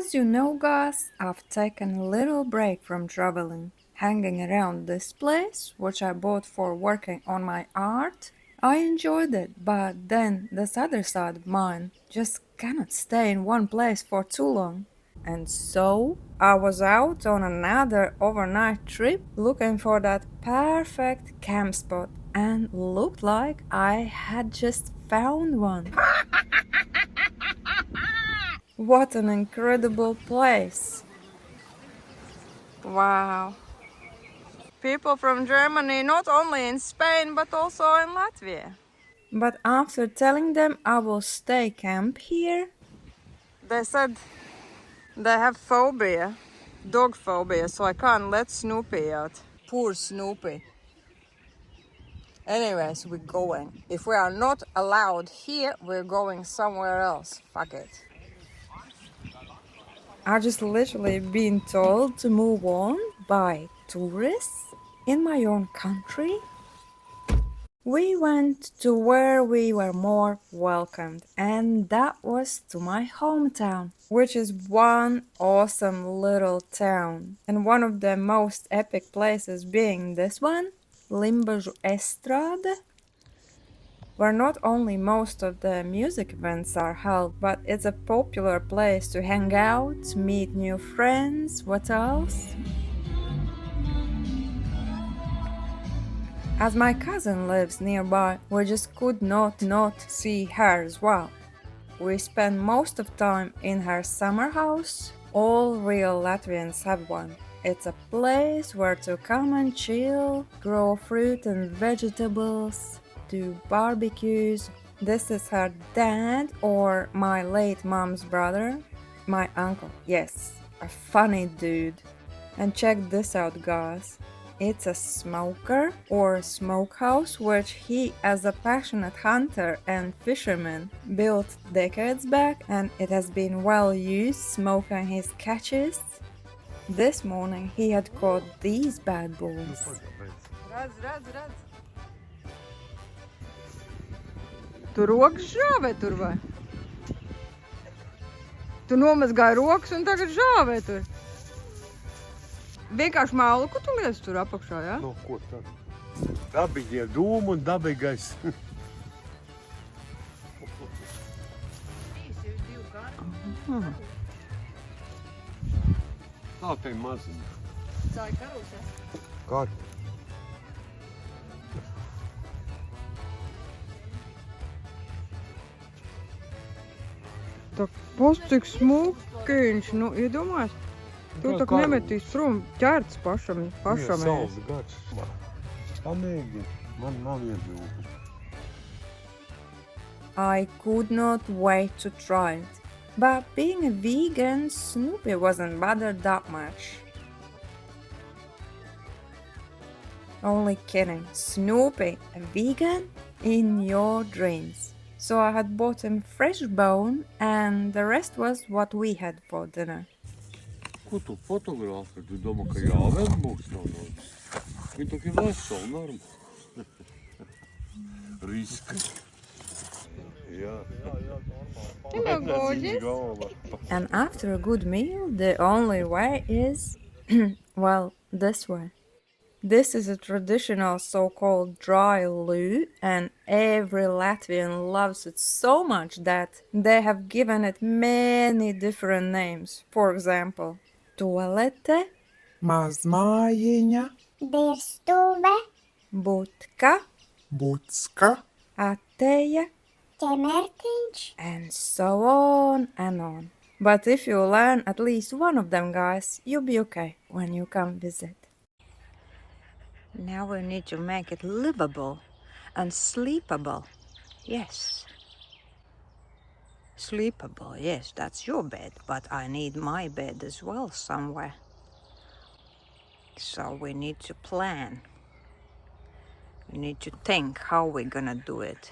As you know, guys, I've taken a little break from traveling, hanging around this place, which I bought for working on my art. I enjoyed it, but then this other side of mine just cannot stay in one place for too long. And so I was out on another overnight trip looking for that perfect camp spot and looked like I had just found one. What an incredible place! Wow. People from Germany, not only in Spain but also in Latvia. But after telling them I will stay camp here, they said they have phobia, dog phobia, so I can't let Snoopy out. Poor Snoopy. Anyways, we're going. If we are not allowed here, we're going somewhere else. Fuck it. I just literally been told to move on by tourists in my own country. We went to where we were more welcomed, and that was to my hometown, which is one awesome little town, and one of the most epic places being this one, Limbažu Estrade, where not only most of the music events are held, but it's a popular place to hang out, meet new friends, what else? As my cousin lives nearby, we just could not see her as well. We spend most of time in her summer house. All real Latvians have one. It's a place where to come and chill, grow fruit and vegetables, do barbecues. This is her dad or my late mom's brother, my uncle. Yes, a funny dude. And check this out, guys. It's a smoker or smokehouse which he, as a passionate hunter and fisherman, built decades back, and it has been well used smoking his catches. This morning he had caught these bad boys. Redz. Tu rokas žāvē tur vai? Tu nomazgāji rokas un tagad žāvē tur. Vienkārši malku tu liec tur apakšā, jā? No, ko tad? Dabīgie dūmi un dabīgais. Tā te maziņa. Cāja karus, jā? Kar. Tā post cik smukiņš, nu, iedomājies? Tu tak nemetīs prom ķērts pašam Saules garš. Pamēģini. Man nav iedūmi. I could not wait to try it. But being a vegan, Snoopy wasn't bothered that much. Only kidding. Snoopy, a vegan? In your dreams. So I had bought him fresh bone and the rest was what we had for dinner. Ko tu fotogrāfi? Tu domā, ka jāvēr būs nav no? Viņi tā ir veseli, norma. Riska. Jā. Hello, gorgeous. And after a good meal, the only way is, well, this way. This is a traditional so-called dry loo, and every Latvian loves it so much that they have given it many different names. For example, toalete, Mazmājiņa, Virstuve, budka, bucka, ateja, ķemertiņš, and so on and on. But if you learn at least one of them, guys, you'll be okay when you come visit. Now we need to make it livable and sleepable. Yes. Sleepable, yes, that's your bed, but I need my bed as well somewhere. So we need to plan. We need to think how we're gonna do it.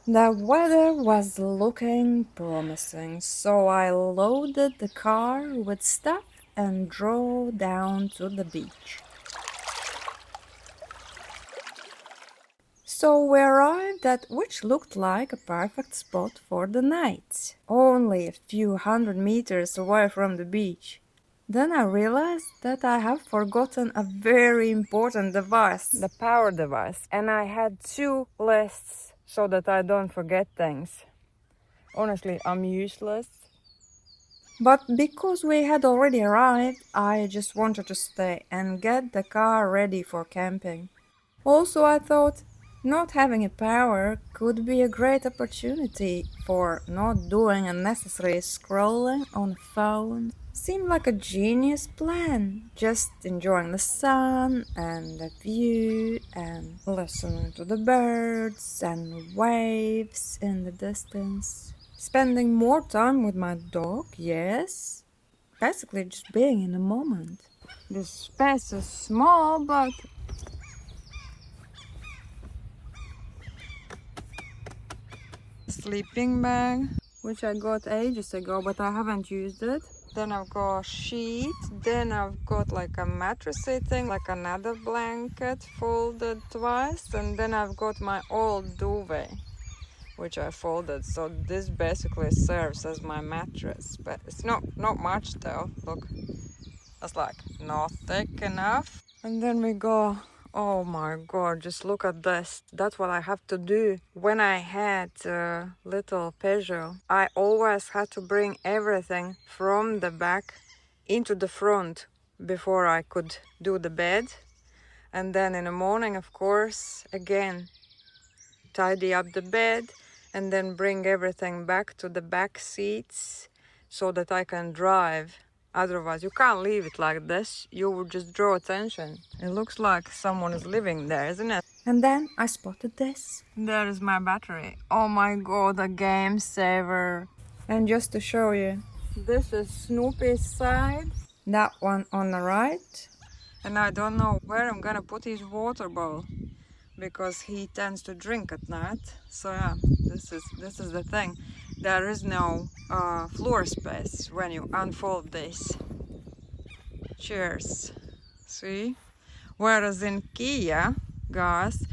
The weather was looking promising, so I loaded the car with stuff and drove down to the beach. So we arrived at which looked like a perfect spot for the night, only a few hundred meters away from the beach. Then I realized that I have forgotten a very important device, the power device, and I had 2 lists so that I don't forget things. Honestly, I'm useless. But because we had already arrived, I just wanted to stay and get the car ready for camping. Also, I thought not having a power could be a great opportunity for not doing unnecessary scrolling on a phone. Seemed like a genius plan, just enjoying the sun and the view and listening to the birds and waves in the distance. Spending more time with my dog, yes. Basically just being in the moment. This space is small, but sleeping bag, which I got ages ago, but I haven't used it. Then I've got a sheet, then I've got like a mattress thing, like another blanket folded twice, and then I've got my old duvet, which I folded. So this basically serves as my mattress, but it's not much though. Look, that's like not thick enough. And then we go, oh my god, just look at this. That's what I have to do. When I had a little Peugeot, I always had to bring everything from the back into the front before I could do the bed. And then in the morning, of course, again, tidy up the bed and then bring everything back to the back seats so that I can drive. Otherwise, you can't leave it like this. You would just draw attention. It looks like someone is living there, isn't it? And then I spotted this. There is my battery. Oh my god, a game saver. And just to show you, this is Snoopy's side. That one on the right. And I don't know where I'm gonna put his water bowl, because he tends to drink at night. So yeah, this is the thing. There is no floor space when you unfold this. Cheers. See? Whereas in Kia, guys,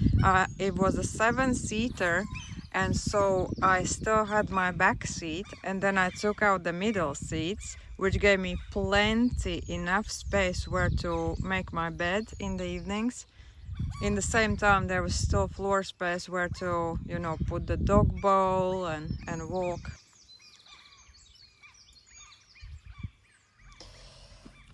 it was a 7-seater, and so I still had my back seat, and then I took out the middle seats, which gave me plenty enough space where to make my bed in the evenings. In the same time, there was still floor space where to, you know, put the dog bowl and walk.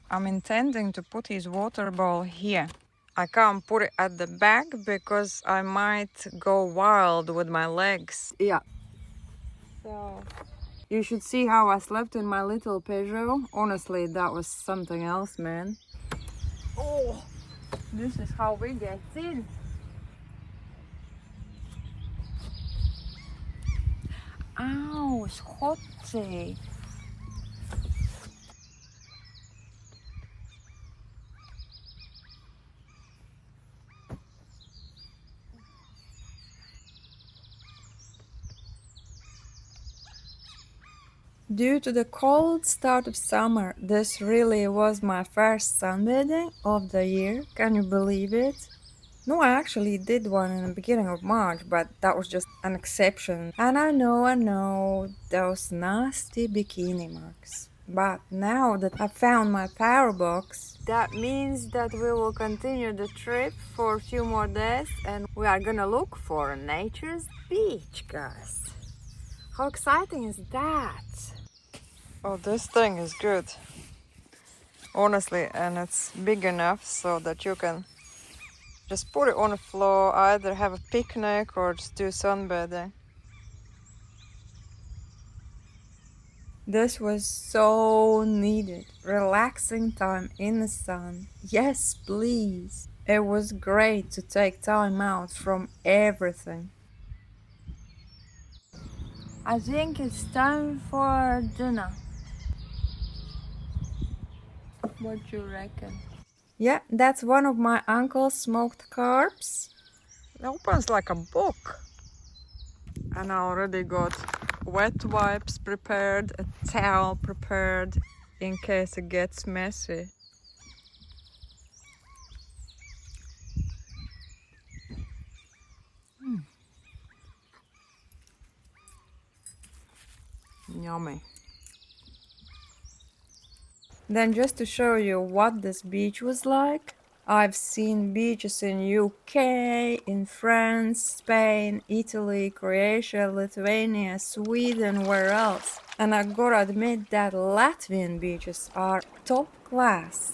I'm intending to put his water bowl here. I can't put it at the back because I might go wild with my legs. Yeah. So you should see how I slept in my little Peugeot. Honestly, that was something else, man. Oh, this is how we get in. Auw, schotje. Due to the cold start of summer, this really was my first sunbathing of the year. Can you believe it? No, I actually did one in the beginning of March, but that was just an exception. And I know, those nasty bikini marks. But now that I found my power box, that means that we will continue the trip for a few more days and we are gonna look for nature's beach, guys. How exciting is that? Oh, this thing is good. Honestly, and it's big enough so that you can just put it on the floor, either have a picnic or just do sunbathing. This was so needed. Relaxing time in the sun. Yes, please. It was great to take time out from everything. I think it's time for dinner. What you reckon? Yeah, that's one of my uncle's smoked carbs. It opens like a book. And I already got wet wipes prepared, a towel prepared in case it gets messy. Yummy. Then just to show you what this beach was like, I've seen beaches in UK, in France, Spain, Italy, Croatia, Lithuania, Sweden, where else? And I gotta admit that Latvian beaches are top class.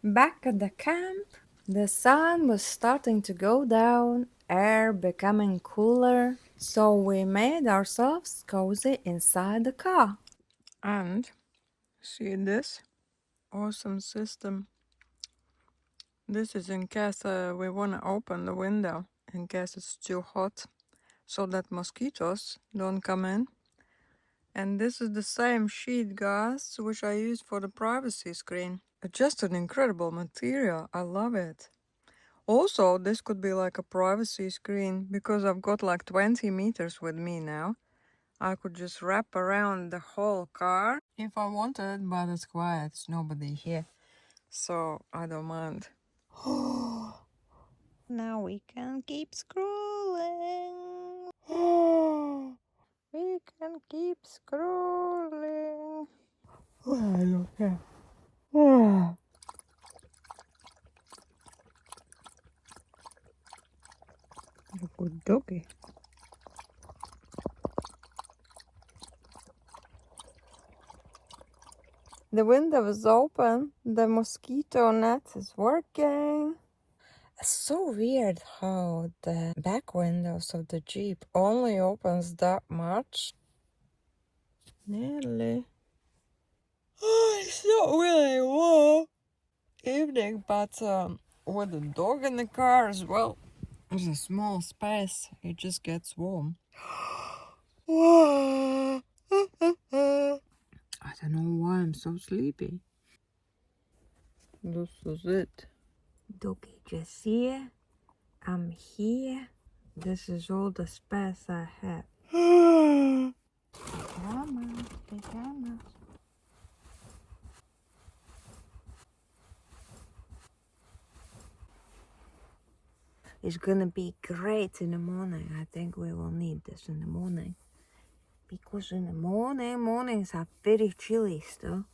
Back at the camp, the sun was starting to go down, air becoming cooler, so we made ourselves cozy inside the car. And see this awesome system. This is in case we want to open the window in case it's too hot so that mosquitoes don't come in. And this is the same sheet, guys, which I used for the privacy screen. Just an incredible material. I love it. Also, this could be like a privacy screen because I've got like 20 meters with me now. I could just wrap around the whole car if I wanted, but it's quiet. There's nobody here. So I don't mind. Now we can keep scrolling. We can keep scrolling. Okay. A good doggy. The window is open. The mosquito net is working. It's so weird how the back windows of the Jeep only opens that much. Nearly. Oh, it's not really warm evening, but with the dog in the car as well, there's a small space. It just gets warm. I don't know why I'm so sleepy. This is it. Doggy just here. I'm here. This is all the space I have. Pajamas, pajamas. It's gonna be great in the morning. I think we will need this in the morning. Because in the mornings are very chilly still.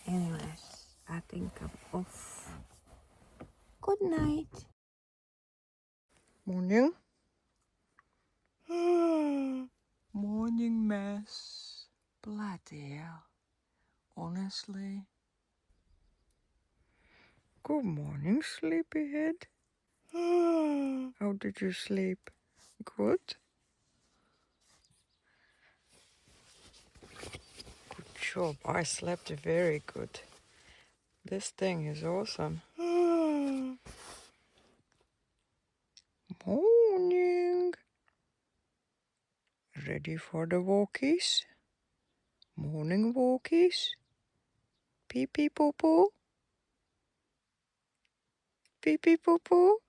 Anyways, I think I'm off. Good night. Morning. Morning mess. Bloody hell. Honestly. Good morning, sleepyhead. How did you sleep? Good? Good job. I slept very good. This thing is awesome. Morning. Ready for the walkies? Morning walkies? Pee pee poo poo? Pee pee poo poo?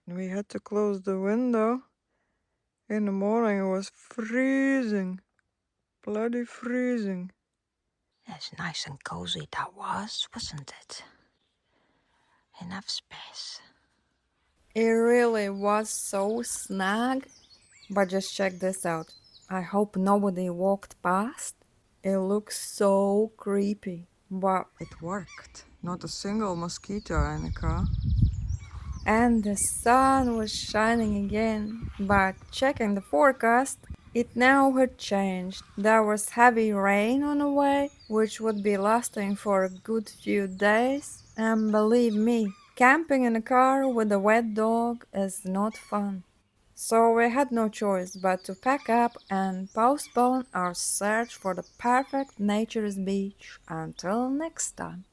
We had to close the window. In the morning it was freezing. Bloody freezing. That's nice and cozy that was, wasn't it? Enough space. It really was so snug. But just check this out. I hope nobody walked past. It looks so creepy. But it worked. Not a single mosquito in the car. And the sun was shining again. But checking the forecast, it now had changed. There was heavy rain on the way, which would be lasting for a good few days. And believe me, camping in a car with a wet dog is not fun. So we had no choice but to pack up and postpone our search for the perfect nature's beach until next time.